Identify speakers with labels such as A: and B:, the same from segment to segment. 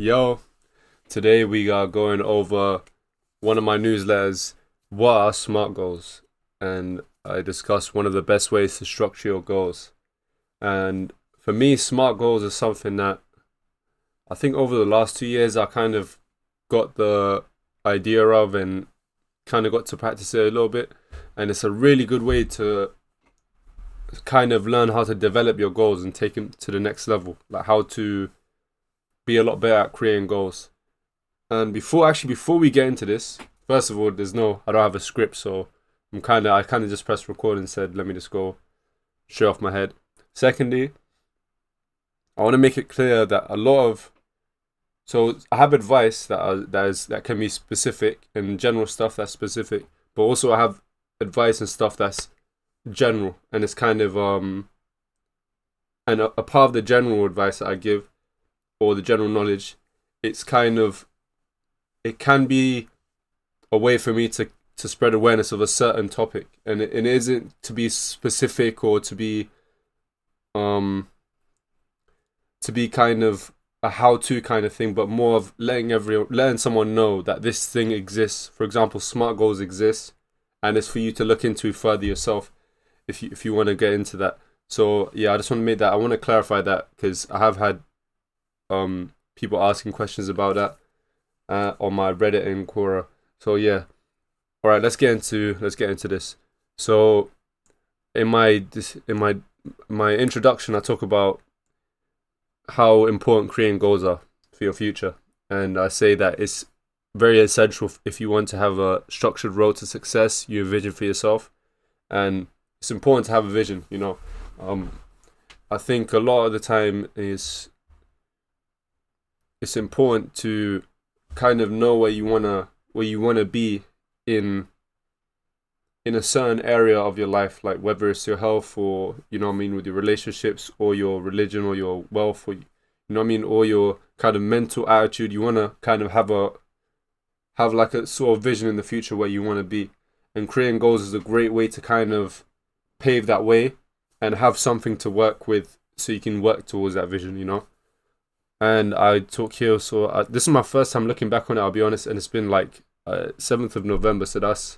A: Yo, today we are going over one of my newsletters, What are SMART goals? And I discuss one of the best ways to structure your goals. And for me, SMART goals is something that I think over the last 2 years I kind of got the idea of and kind of got to practice it a little bit. And it's a really good way to kind of learn how to develop your goals and take them to the next level, like how to be a lot better at creating goals. And before we get into this, first of all, I don't have a script, so I kind of just pressed record and said, let me just go straight off my head. Secondly, I want to make it clear that so I have advice that can be specific and general stuff that's specific, but also I have advice and stuff that's general, and it's kind of a part of the general advice that I give, or the general knowledge, it can be a way for me to spread awareness of a certain topic, and it isn't to be specific or to be kind of a how-to kind of thing, but more of letting someone know that this thing exists. For example, SMART goals exist, and it's for you to look into further yourself if you want to get into that. So yeah, I just want to make that. I want to clarify that because I have had people asking questions about that on my Reddit and Quora. So yeah, all right, let's get into this. So in my introduction, I talk about how important creating goals are for your future, and I say that it's very essential if you want to have a structured road to success. You have a vision for yourself, and it's important to have a vision. I think a lot of the time it's important to kind of know where you wanna be in a certain area of your life, like whether it's your health or with your relationships or your religion or your wealth, or or your kind of mental attitude. You wanna kind of have like a sort of vision in the future where you wanna be, and creating goals is a great way to kind of pave that way and have something to work with so you can work towards that vision. And I talk here, so this is my first time looking back on it, I'll be honest, and it's been like 7th of November, so that's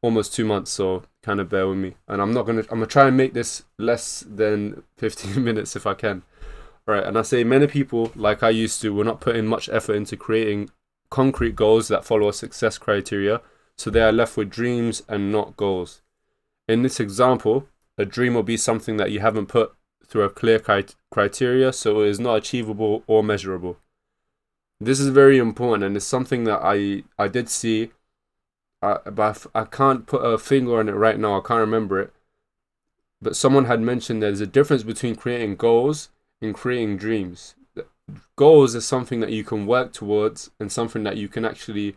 A: almost 2 months, so kind of bear with me. And I'm gonna try and make this less than 15 minutes if I can. All right, and I say many people, like I used to, were not putting much effort into creating concrete goals that follow a success criteria, so they are left with dreams and not goals. In this example, a dream will be something that you haven't put through a clear criteria, so it is not achievable or measurable. This is very important, and it's something that I did see, but I can't put a finger on it right now. I can't remember it. But someone had mentioned there's a difference between creating goals and creating dreams. Goals is something that you can work towards and something that you can actually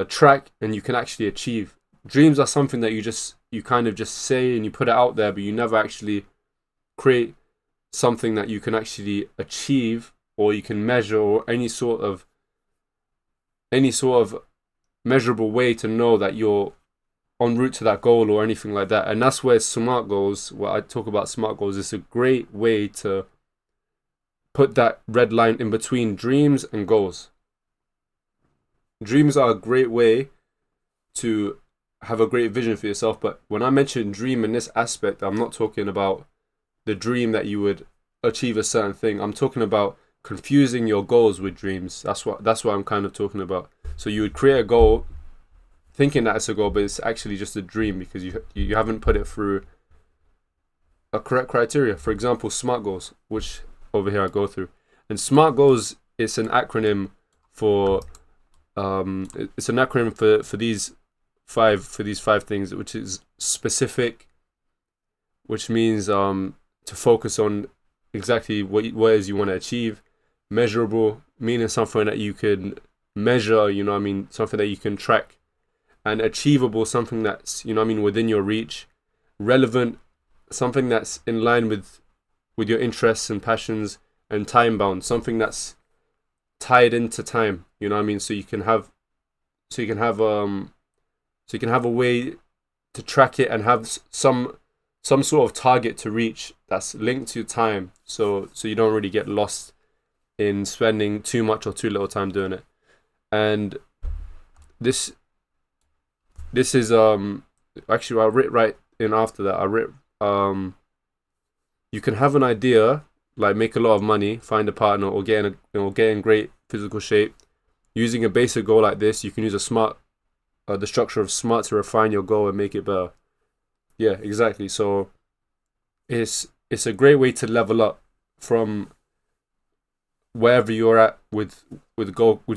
A: track and you can actually achieve. Dreams are something that you kind of just say and you put it out there, but you never actually create something that you can actually achieve or you can measure, or any sort of measurable way to know that you're en route to that goal or anything like that. And that's where SMART goals, what I talk about SMART goals, is a great way to put that red line in between dreams and goals. Dreams are a great way to have a great vision for yourself, but when I mention dream in this aspect, I'm not talking about the dream that you would achieve a certain thing. I'm talking about confusing your goals with dreams. That's what I'm kind of talking about. So you would create a goal thinking that it's a goal, but it's actually just a dream because you haven't put it through a correct criteria. For example, SMART goals, which over here I go through. And SMART goals, it's an acronym for these five things, which is specific, which means to focus on exactly what it is you want to achieve. Measurable, meaning something that you can measure, something that you can track. And achievable, something that's within your reach. Relevant, something that's in line with your interests and passions. And time bound, something that's tied into time, so you can have a way to track it and have some sort of target to reach that's linked to time, so you don't really get lost in spending too much or too little time doing it. And this is actually I writ right in after that. I writ you can have an idea, like make a lot of money, find a partner, or get in great physical shape. Using a basic goal like this, you can use the structure of SMART to refine your goal and make it better. Yeah, exactly. So it's a great way to level up from wherever you're at with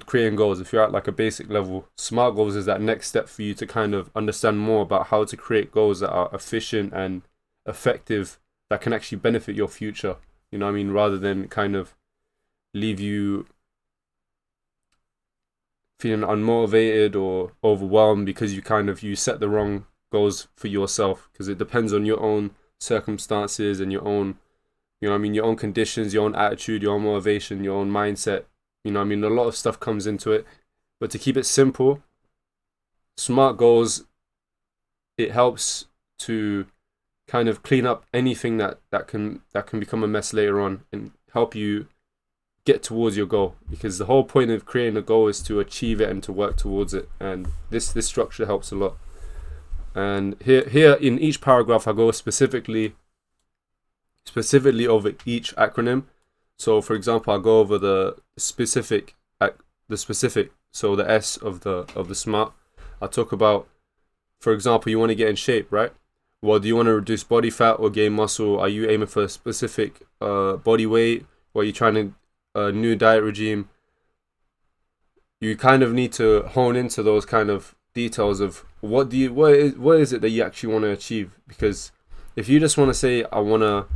A: creating goals. If you're at like a basic level, SMART goals is that next step for you to kind of understand more about how to create goals that are efficient and effective, that can actually benefit your future. You know what I mean? Rather than kind of leave you feeling unmotivated or overwhelmed because you set the wrong goals for yourself, because it depends on your own circumstances and your own, you know what I mean, your own conditions, your own attitude, your own motivation, your own mindset. You know what I mean? A lot of stuff comes into it. But to keep it simple, SMART goals, it helps to kind of clean up anything that can become a mess later on and help you get towards your goal, because the whole point of creating a goal is to achieve it and to work towards it, and this structure helps a lot. And here in each paragraph I go specifically over each acronym. So for example, I go over the specific, so the S of the SMART. I talk about, for example, you want to get in shape, right? Well, do you want to reduce body fat or gain muscle? Are you aiming for a specific body weight, or are you trying to a new diet regime? You kind of need to hone into those kind of details of what is it that you actually want to achieve. Because if you just want to say, I want to,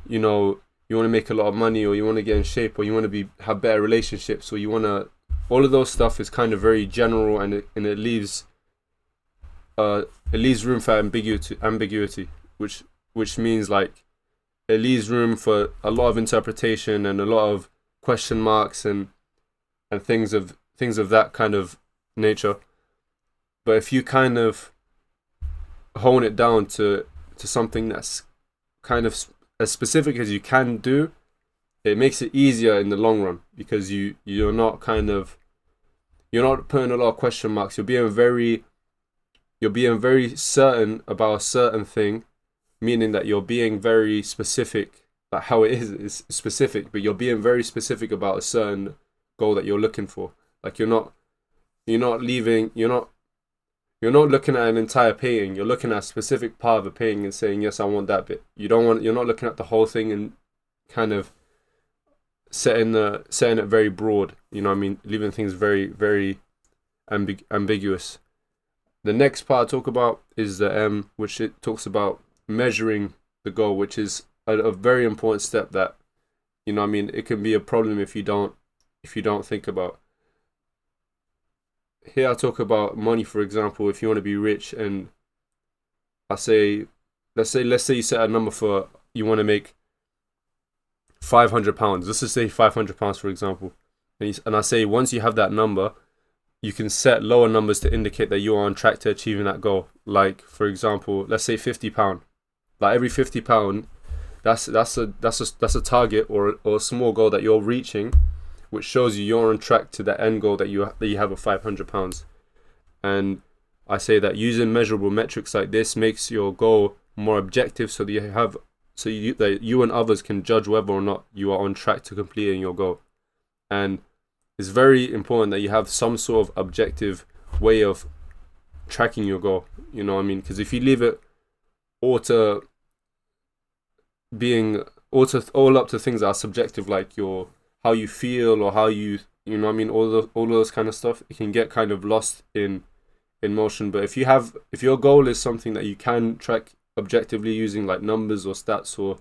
A: you want to make a lot of money, or you want to get in shape, or you want to have better relationships, or you want to, all of those stuff is kind of very general, and it leaves room for ambiguity, which means like it leaves room for a lot of interpretation and a lot of question marks and things of that kind of nature. But if you kind of hone it down to something that's kind of as specific as you can do, it makes it easier in the long run, because you're not putting a lot of question marks. You're being very certain about a certain thing, meaning that you're being very specific. Like how it is specific, but you're being very specific about a certain goal that you're looking for. Like you're not looking at an entire painting. You're looking at a specific part of a painting and saying, yes, I want that bit. You're not looking at the whole thing and kind of setting it very broad. You know what I mean? Leaving things very, very ambiguous. The next part I talk about is the M, which it talks about measuring the goal, which is a very important step that, you know what I mean, it can be a problem if you don't think about. Here I talk about money, for example. If you want to be rich, and let's say you set a number for, you want to make £500. Let's just say £500, for example. And I say, once you have that number, you can set lower numbers to indicate that you are on track to achieving that goal. Like, for example, let's say £50. Like every £50, that's a target or a small goal that you're reaching, which shows you're on track to the end goal that you have of £500. And I say that using measurable metrics like this makes your goal more objective, so that you and others can judge whether or not you are on track to completing your goal. And it's very important that you have some sort of objective way of tracking your goal. You know what I mean? Because if you leave it all up to things that are subjective, like how you feel, or how you know what I mean, all those kind of stuff, it can get kind of lost in motion. But if your goal is something that you can track objectively using like numbers or stats or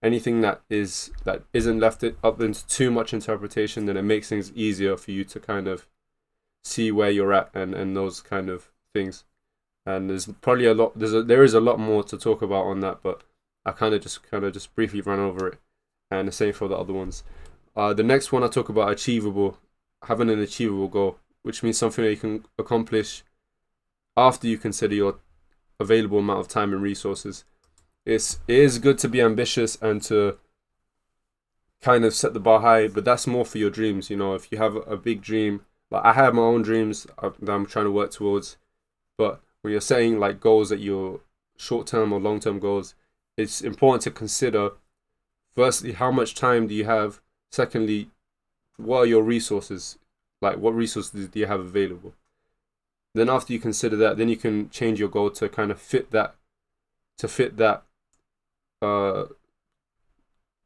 A: anything that isn't left up into too much interpretation, then it makes things easier for you to kind of see where you're at and those kind of things. And there's probably there is a lot more to talk about on that, but I kind of just briefly ran over it, and the same for the other ones. The next one I talk about having an achievable goal, which means something that you can accomplish after you consider your available amount of time and resources. It is good to be ambitious and to kind of set the bar high, but that's more for your dreams. You know, if you have a big dream, like I have my own dreams that I'm trying to work towards, but when you're setting like goals that you're short-term or long-term goals, it's important to consider, firstly, how much time do you have? Secondly, what are your resources? Like, what resources do you have available? Then after you consider that, then you can change your goal to kind of fit that, uh,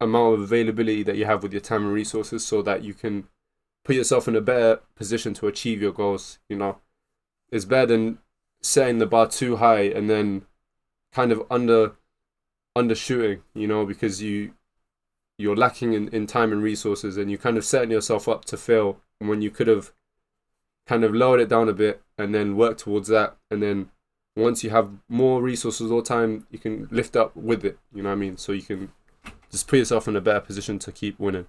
A: amount of availability that you have with your time and resources, so that you can put yourself in a better position to achieve your goals. You know, it's better than setting the bar too high and then kind of undershooting, you know, because you're lacking in time and resources, and you kind of setting yourself up to fail when you could have kind of lowered it down a bit and then work towards that. And then once you have more resources or time, you can lift up with it, you know what I mean? So you can just put yourself in a better position to keep winning.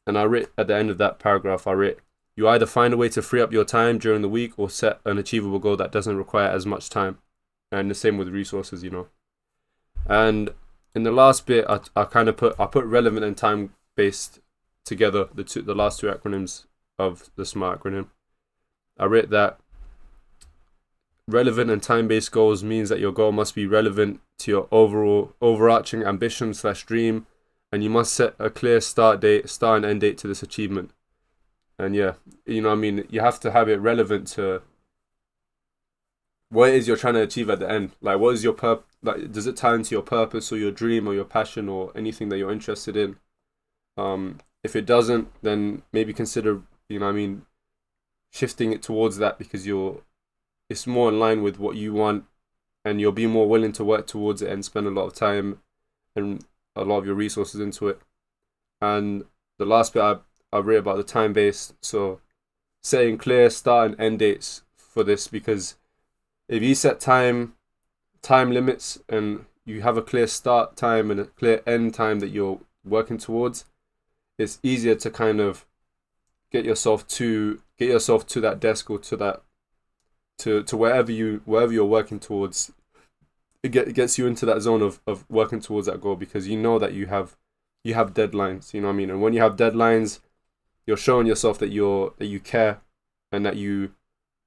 A: And I wrote at the end of that paragraph, you either find a way to free up your time during the week or set an achievable goal that doesn't require as much time. And the same with resources, you know. And in the last bit, I put relevant and time based together, the last two acronyms of the SMART acronym. I wrote that relevant and time based goals means that your goal must be relevant to your overarching ambition / dream, and you must set a clear start and end date to this achievement. And yeah, you know what I mean, you have to have it relevant to what it is you're trying to achieve at the end. Like, what is your like, does it tie into your purpose or your dream or your passion or anything that you're interested in? If it doesn't, then maybe consider, you know what I mean, shifting it towards that, because it's more in line with what you want, and you'll be more willing to work towards it and spend a lot of time and a lot of your resources into it. And the last bit I read about the time based, so setting clear start and end dates for this, because if you set time limits and you have a clear start time and a clear end time that you're working towards, it's easier to kind of get yourself to that desk or to wherever you're working towards. It gets you into that zone of working towards that goal, because you know that you have deadlines, you know what I mean? And when you have deadlines, you're showing yourself that you care, and that you're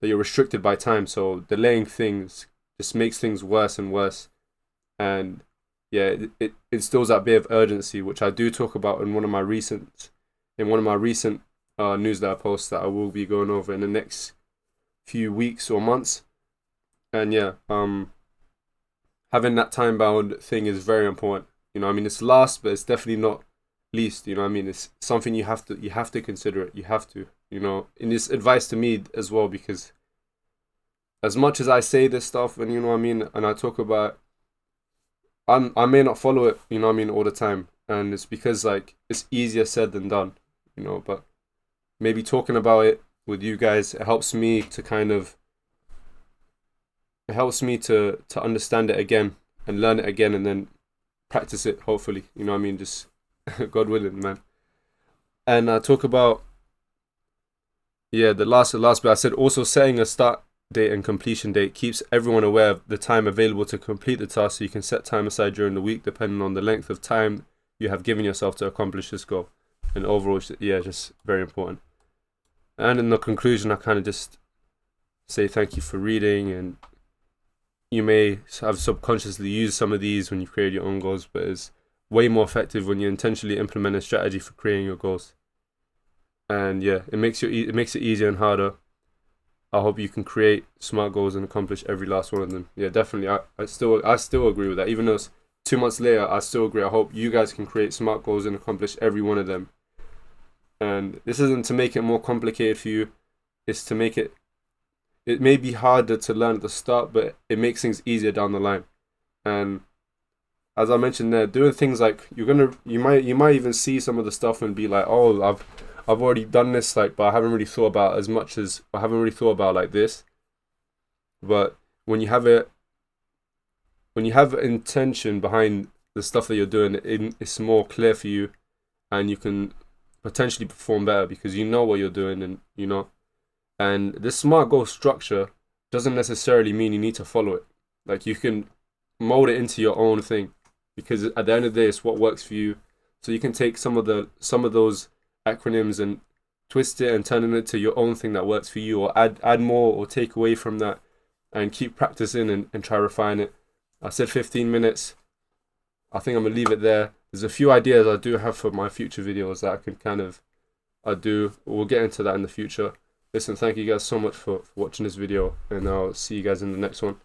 A: restricted by time. So delaying things just makes things worse and worse. And yeah, it instills that bit of urgency, which I do talk about in one of my recent newsletter posts that I will be going over in the next few weeks or months. And yeah, having that time bound thing is very important. You know, I mean, it's last, but it's definitely not least. You know, I mean, it's something you have to consider it. You have to, you know, and it's advice to me as well, because as much as I say this stuff, and you know what I mean, and I talk about, I may not follow it, you know what I mean, all the time, and it's because like it's easier said than done, you know. But maybe talking about it with you guys, it helps me to understand it again and learn it again, and then practice it, hopefully, you know what I mean, just God willing, man. And I talk about, yeah, the last bit I said, also setting a start date and completion date keeps everyone aware of the time available to complete the task, so you can set time aside during the week depending on the length of time you have given yourself to accomplish this goal. And overall, yeah, just very important. And in the conclusion, I kind of just say thank you for reading, and you may have subconsciously used some of these when you create your own goals, but it's way more effective when you intentionally implement a strategy for creating your goals. And yeah, it makes it easier and harder. I hope you can create SMART goals and accomplish every last one of them. Yeah, definitely. I still agree with that. Even though it's 2 months later, I still agree. I hope you guys can create SMART goals and accomplish every one of them. And this isn't to make it more complicated for you. It's to make it may be harder to learn at the start, but it makes things easier down the line. And as I mentioned there, doing things like you might even see some of the stuff and be like, oh, I've already done this, like, but I haven't really thought about like this. But when you have intention behind the stuff that you're doing, it's more clear for you, and you can potentially perform better because you know what you're doing, and you know. And this SMART goal structure doesn't necessarily mean you need to follow it. Like, you can mold it into your own thing, because at the end of the day, it's what works for you. So you can take some of those acronyms and twist it and turn it into your own thing that works for you, or add more or take away from that, and keep practicing and try refine it. I said 15 minutes. I think I'm gonna leave it there. There's a few ideas I do have for my future videos that I can do. We'll get into that in the future. Listen, thank you guys so much for watching this video, and I'll see you guys in the next one.